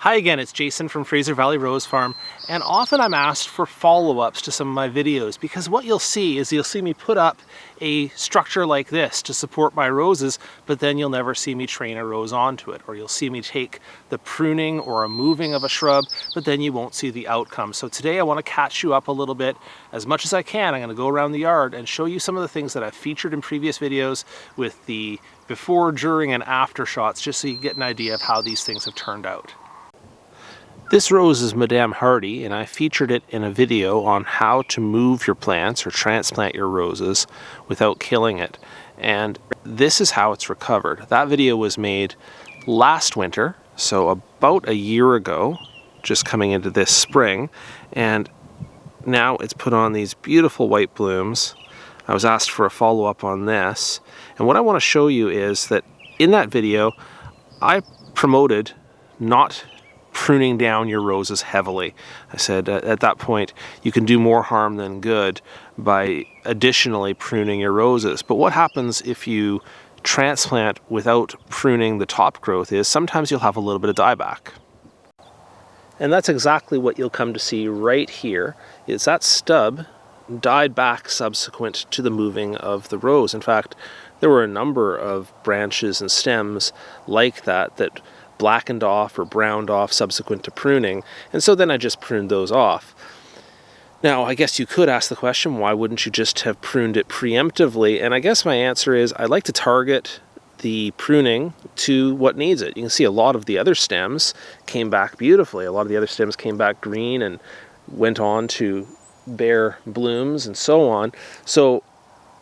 Hi again, it's Jason from Fraser Valley Rose Farm, and often I'm asked for follow-ups to some of my videos because what you'll see is you'll see me put up a structure like this to support my roses, but then you'll never see me train a rose onto it, or you'll see me take the pruning or a moving of a shrub, but then you won't see the outcome. So today I want to catch you up a little bit. As much as I can, I'm going to go around the yard and show you some of the things that I've featured in previous videos with the before, during, and after shots, just so you get an idea of how these things have turned out. This rose is Madame Hardy, and I featured it in a video on how to move your plants or transplant your roses without killing it. And this is how it's recovered. That video was made last winter, so about a year ago, just coming into this spring, and now it's put on these beautiful white blooms. I was asked for a follow-up on this, and what I want to show you is that in that video I promoted not pruning down your roses heavily. I said at that point you can do more harm than good by additionally pruning your roses. But what happens if you transplant without pruning the top growth is sometimes you'll have a little bit of dieback. And that's exactly what you'll come to see right here, is that stub died back subsequent to the moving of the rose. In fact, there were a number of branches and stems like that that blackened off or browned off subsequent to pruning, and so then I just pruned those off. Now, I guess you could ask the question, why wouldn't you just have pruned it preemptively? And I guess my answer is I like to target the pruning to what needs it. You can see a lot of the other stems came back beautifully. A lot of the other stems came back green and went on to bear blooms and so on. So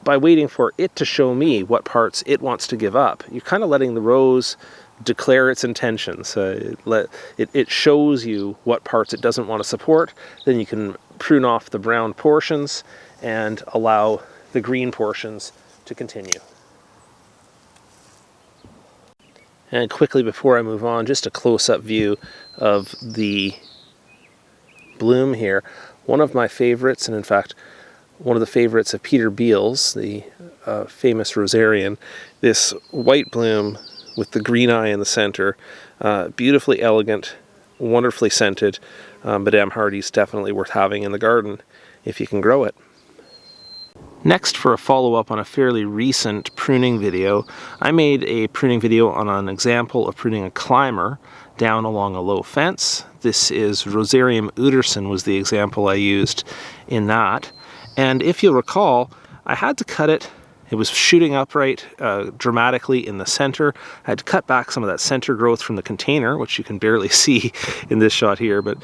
by waiting for it to show me what parts it wants to give up, you're kind of letting the rose declare its intentions. It shows you what parts it doesn't want to support. Then you can prune off the brown portions and allow the green portions to continue. And quickly before I move on, just a close-up view of the bloom here. One of my favorites, and in fact one of the favorites of Peter Beals, the famous rosarian, this white bloom with the green eye in the center, beautifully elegant, wonderfully scented. Madame Hardy's definitely worth having in the garden if you can grow it. Next, for a follow-up on a fairly recent pruning video, I made a pruning video on an example of pruning a climber down along a low fence. This is Rosarium Uderson was the example I used in that. And if you'll recall, I had to cut it. It was shooting upright dramatically in the center. I had to cut back some of that center growth from the container, which you can barely see in this shot here, but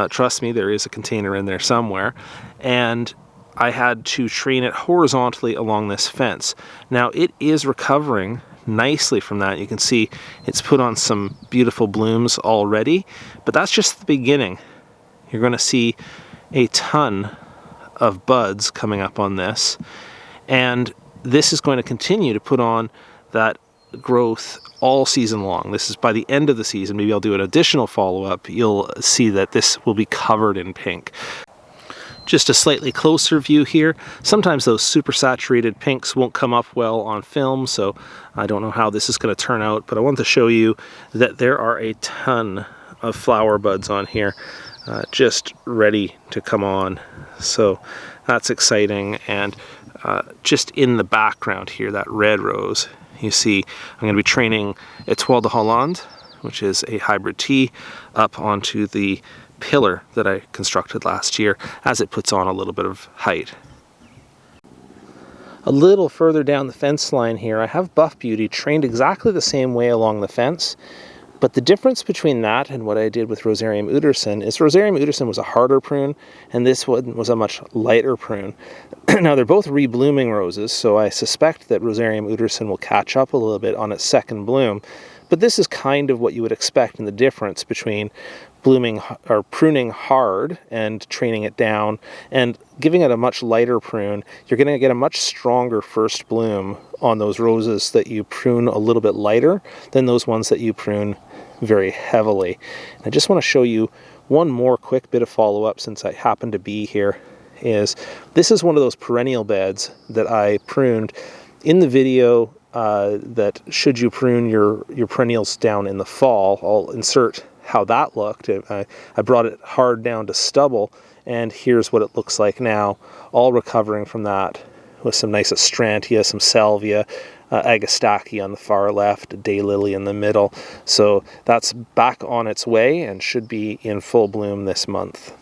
trust me, there is a container in there somewhere. And I had to train it horizontally along this fence. Now it is recovering nicely from that. You can see it's put on some beautiful blooms already, but that's just the beginning. You're going to see a ton of buds coming up on this, and this is going to continue to put on that growth all season long. This is by the end of the season. Maybe I'll do an additional follow-up. You'll see that this will be covered in pink. Just a slightly closer view here. Sometimes those super saturated pinks won't come up well on film, so I don't know how this is going to turn out, but I want to show you that there are a ton of flower buds on here just ready to come on. So that's exciting. And just in the background here, that red rose, you see I'm going to be training Etoile de Hollande, which is a hybrid tea, up onto the pillar that I constructed last year as it puts on a little bit of height. A little further down the fence line here, I have Buff Beauty trained exactly the same way along the fence. But the difference between that and what I did with Rosarium Uderson is Rosarium Uderson was a harder prune, and this one was a much lighter prune. Now they're both reblooming roses, so I suspect that Rosarium Uderson will catch up a little bit on its second bloom. But this is kind of what you would expect in the difference between blooming or pruning hard and training it down and giving it a much lighter prune. You're going to get a much stronger first bloom on those roses that you prune a little bit lighter than those ones that you prune very heavily. And I just want to show you one more quick bit of follow-up since I happen to be here. This is one of those perennial beds that I pruned in the video that should you prune your perennials down in the fall. I'll insert how that looked. I brought it hard down to stubble, and here's what it looks like now, all recovering from that with some nice astrantia, some salvia, agastache on the far left, daylily in the middle. So that's back on its way and should be in full bloom this month.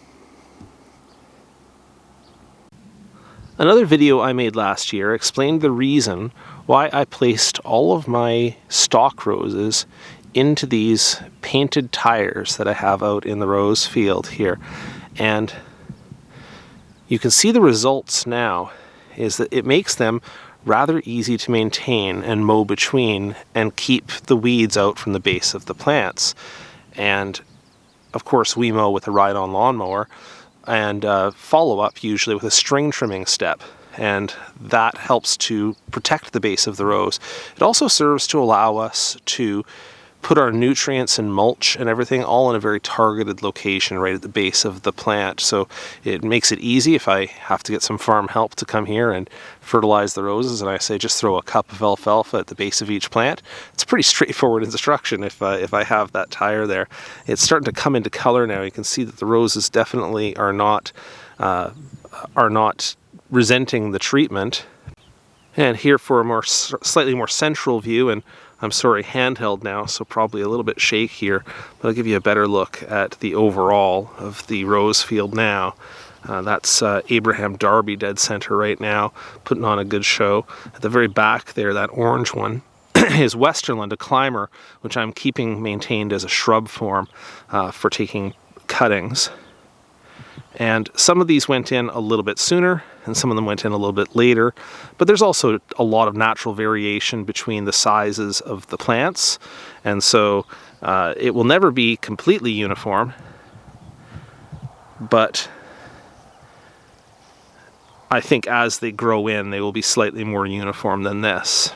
Another video I made last year explained the reason why I placed all of my stock roses into these painted tires that I have out in the rose field here. And you can see the results now is that it makes them rather easy to maintain and mow between and keep the weeds out from the base of the plants. And of course we mow with a ride-on lawnmower and follow up usually with a string trimming step, and that helps to protect the base of the rose. It also serves to allow us to put our nutrients and mulch and everything all in a very targeted location right at the base of the plant. So it makes it easy if I have to get some farm help to come here and fertilize the roses, and I say just throw a cup of alfalfa at the base of each plant. It's pretty straightforward instruction if I have that tire there. It's starting to come into color now. You can see that the roses definitely are not resenting the treatment. And here for a slightly more central view, and I'm sorry, handheld now, so probably a little bit shakier, but I'll give you a better look at the overall of the rose field now. That's Abraham Darby dead center right now, putting on a good show. At the very back there, that orange one is Westerland, a climber, which I'm keeping maintained as a shrub form for taking cuttings. And some of these went in a little bit sooner, and some of them went in a little bit later. But there's also a lot of natural variation between the sizes of the plants. And so it will never be completely uniform. But I think as they grow in, they will be slightly more uniform than this.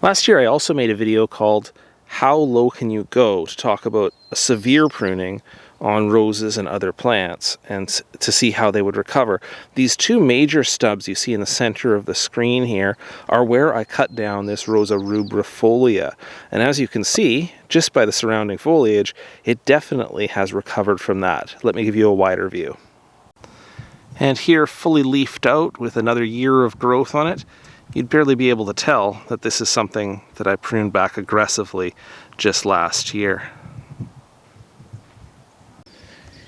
Last year I also made a video called How Low Can You Go? To talk about a severe pruning on roses and other plants and to see how they would recover. These two major stubs you see in the center of the screen here are where I cut down this Rosa rubrifolia. And as you can see, just by the surrounding foliage, it definitely has recovered from that. Let me give you a wider view. And here, fully leafed out with another year of growth on it, you'd barely be able to tell that this is something that I pruned back aggressively just last year.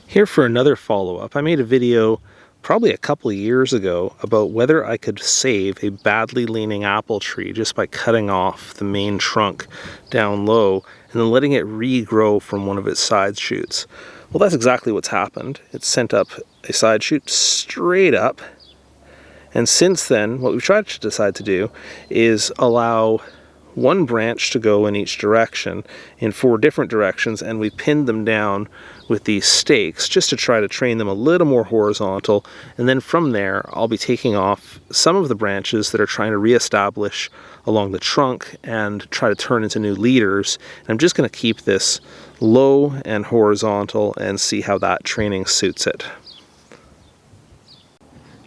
Here for another follow-up, I made a video probably a couple of years ago about whether I could save a badly leaning apple tree just by cutting off the main trunk down low and then letting it regrow from one of its side shoots. Well, that's exactly what's happened. It's sent up a side shoot straight up, and since then what we've tried to decide to do is allow one branch to go in each direction in 4 different directions, and we pinned them down with these stakes just to try to train them a little more horizontal. And then from there I'll be taking off some of the branches that are trying to reestablish along the trunk and try to turn into new leaders. And I'm just going to keep this low and horizontal and see how that training suits it.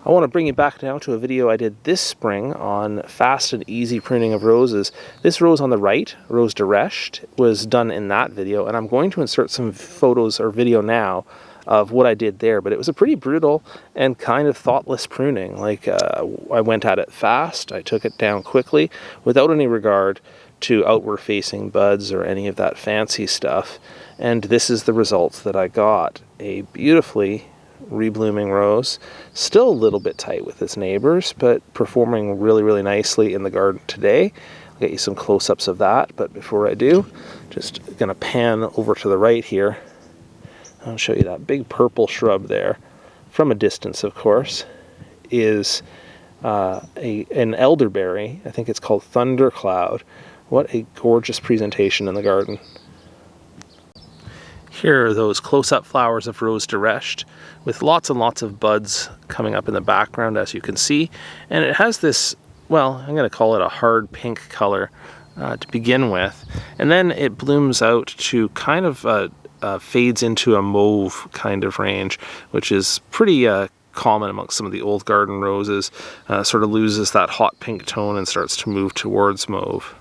I want to bring you back now to a video I did this spring on fast and easy pruning of roses. This rose on the right, Rose de Recht, was done in that video, and I'm going to insert some photos or video now of what I did there, but it was a pretty brutal and kind of thoughtless pruning. Like I went at it fast, I took it down quickly without any regard to outward facing buds or any of that fancy stuff, and this is the results that I got. A beautifully reblooming rose, still a little bit tight with its neighbors, but performing really, really nicely in the garden today. I'll get you some close-ups of that, but before I do, just gonna pan over to the right here. I'll show you that big purple shrub there, from a distance of course, is an elderberry. I think it's called Thundercloud. What a gorgeous presentation in the garden. Here are those close-up flowers of Rose de Recht with lots and lots of buds coming up in the background, as you can see. And it has this, well, I'm going to call it a hard pink color to begin with. And then it blooms out to kind of fades into a mauve kind of range, which is pretty common amongst some of the old garden roses. Sort of loses that hot pink tone and starts to move towards mauve.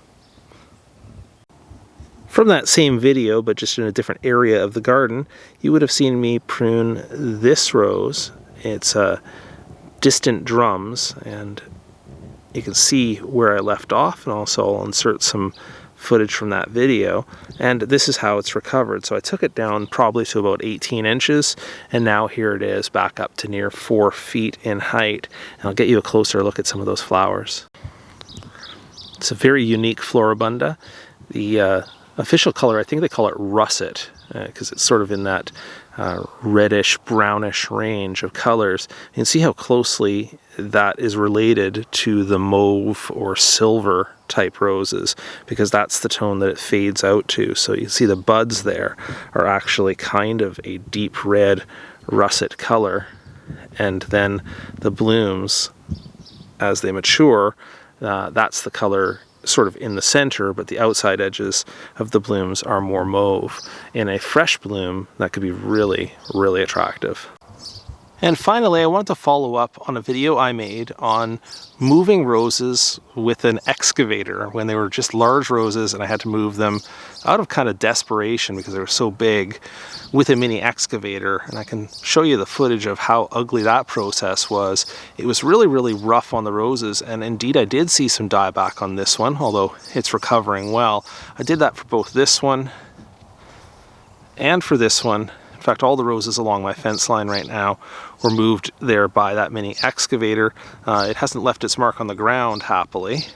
From that same video, but just in a different area of the garden, you would have seen me prune this rose. It's distant drums, and you can see where I left off, and also I'll insert some footage from that video. And this is how it's recovered. So I took it down probably to about 18 inches, and now here it is back up to near 4 feet in height. And I'll get you a closer look at some of those flowers. It's a very unique floribunda. The official color, I think they call it russet, because it's sort of in that reddish, brownish range of colors. You can see how closely that is related to the mauve or silver type roses, because that's the tone that it fades out to. So you see the buds there are actually kind of a deep red russet color, and then the blooms, as they mature, that's the color sort of in the center, but the outside edges of the blooms are more mauve. In a fresh bloom, that could be really, really attractive. And finally, I wanted to follow up on a video I made on moving roses with an excavator when they were just large roses and I had to move them out of kind of desperation because they were so big with a mini excavator. And I can show you the footage of how ugly that process was. It was really, really rough on the roses, and indeed I did see some dieback on this one, although it's recovering well. I did that for both this one and for this one. In fact, all the roses along my fence line right now were moved there by that mini excavator. It hasn't left its mark on the ground, happily,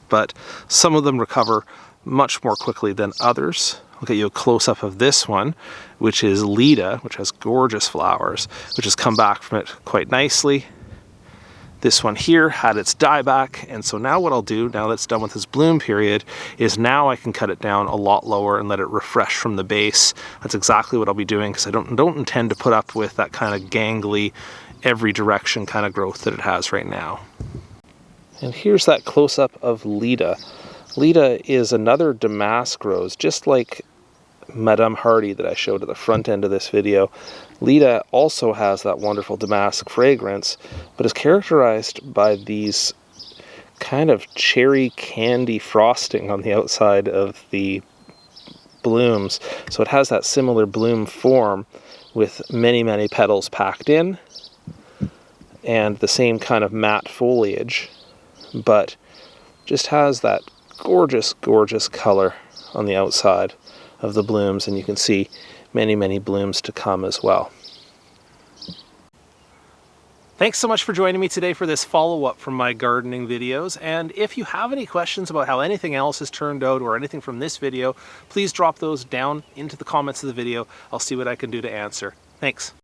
but some of them recover much more quickly than others. I'll get you a close-up of this one, which is Leda, which has gorgeous flowers, which has come back from it quite nicely. This one here had its dieback, and so now what I'll do, now that it's done with its bloom period, is now I can cut it down a lot lower and let it refresh from the base. That's exactly what I'll be doing, because I don't intend to put up with that kind of gangly, every direction kind of growth that it has right now. And here's that close-up of Leda. Leda is another damask rose, just like Madame Hardy that I showed at the front end of this video. Leda also has that wonderful damask fragrance, but is characterized by these kind of cherry candy frosting on the outside of the blooms. So it has that similar bloom form with many, many petals packed in and the same kind of matte foliage, but just has that gorgeous, gorgeous color on the outside of the blooms, and you can see many, many blooms to come as well. Thanks so much for joining me today for this follow-up from my gardening videos, and if you have any questions about how anything else has turned out or anything from this video, please drop those down into the comments of the video. I'll see what I can do to answer. Thanks.